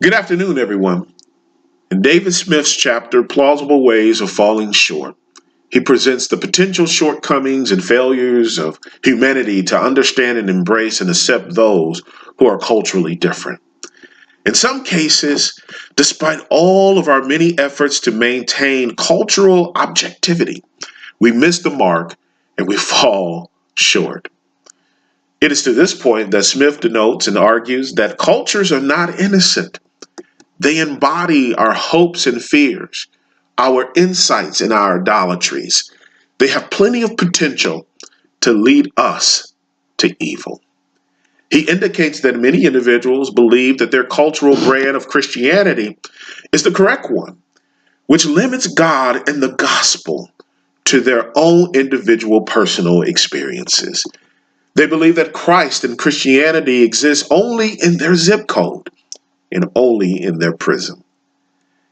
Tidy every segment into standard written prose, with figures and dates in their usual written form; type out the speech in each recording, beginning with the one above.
Good afternoon, everyone. In David Smith's chapter, Plausible Ways of Falling Short, he presents the potential shortcomings and failures of humanity to understand and embrace and accept those who are culturally different. In some cases, despite all of our many efforts to maintain cultural objectivity, we miss the mark and we fall short. It is to this point that Smith denotes and argues that cultures are not innocent. They embody our hopes and fears, our insights and our idolatries. They have plenty of potential to lead us to evil. He indicates that many individuals believe that their cultural brand of Christianity is the correct one, which limits God and the gospel to their own individual personal experiences. They believe that Christ and Christianity exists only in their zip code and only in their prison.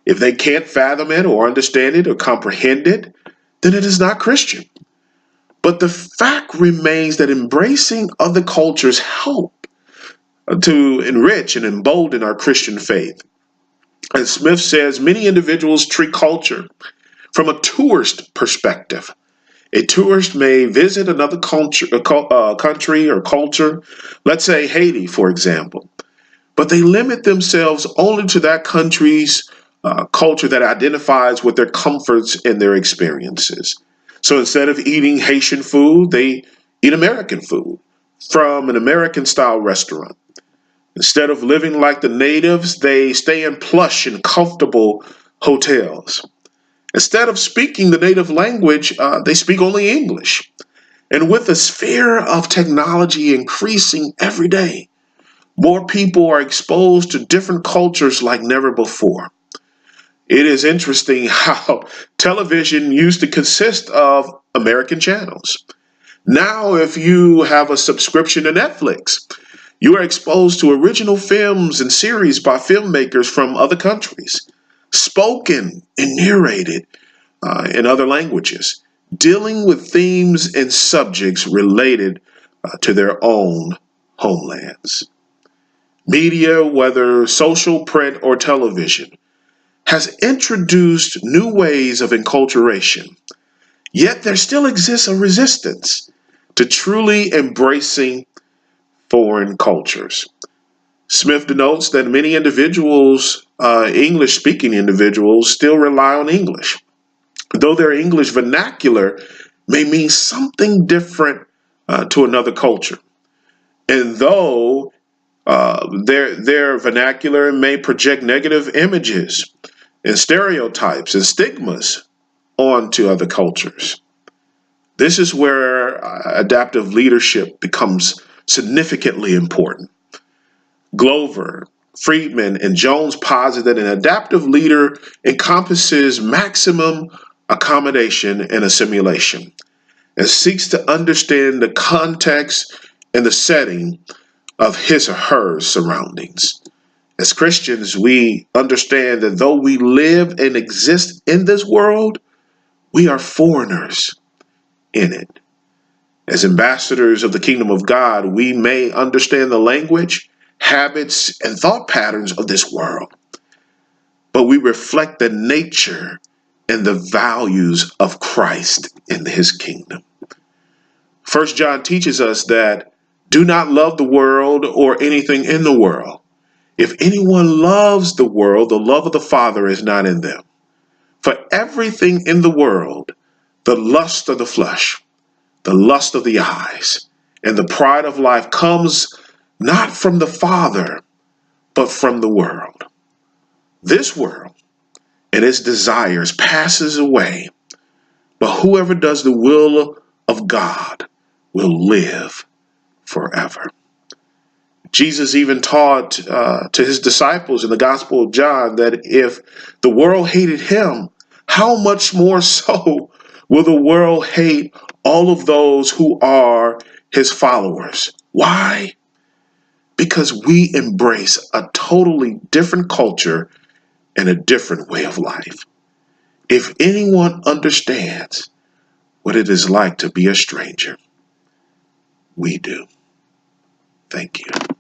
If they can't fathom it or understand it or comprehend it, then it is not Christian. But the fact remains that embracing other cultures help to enrich and embolden our Christian faith. As Smith says, many individuals treat culture from a tourist perspective. A tourist may visit another country or culture, let's say Haiti, for example, but they limit themselves only to that country's culture that identifies with their comforts and their experiences. So instead of eating Haitian food, they eat American food from an American style restaurant. Instead of living like the natives, they stay in plush and comfortable hotels. Instead of speaking the native language, they speak only English. And with the sphere of technology increasing every day, more people are exposed to different cultures like never before. It is interesting how television used to consist of American channels. Now, if you have a subscription to Netflix, you are exposed to original films and series by filmmakers from other countries, spoken and narrated in other languages, dealing with themes and subjects related to their own homelands. Media, whether social, print, or television, has introduced new ways of enculturation. Yet there still exists a resistance to truly embracing foreign cultures. Smith denotes that many individuals, English-speaking individuals, still rely on English, though their English vernacular may mean something different to another culture. And though their vernacular may project negative images and stereotypes and stigmas onto other cultures. This is where adaptive leadership becomes significantly important. Glover, Friedman, and Jones posit that an adaptive leader encompasses maximum accommodation and assimilation and seeks to understand the context and the setting of his or her surroundings. As Christians, we understand that though we live and exist in this world, we are foreigners in it. As ambassadors of the kingdom of God, we may understand the language, habits, and thought patterns of this world, but we reflect the nature and the values of Christ in his kingdom. 1 John teaches us that do not love the world or anything in the world. If anyone loves the world, the love of the Father is not in them. For everything in the world, the lust of the flesh, the lust of the eyes, and the pride of life comes not from the Father, but from the world. This world and its desires passes away, but whoever does the will of God will live forever. Jesus even taught to his disciples in the Gospel of John that if the world hated him, how much more so will the world hate all of those who are his followers? Why? Because we embrace a totally different culture and a different way of life. If anyone understands what it is like to be a stranger, we do. Thank you.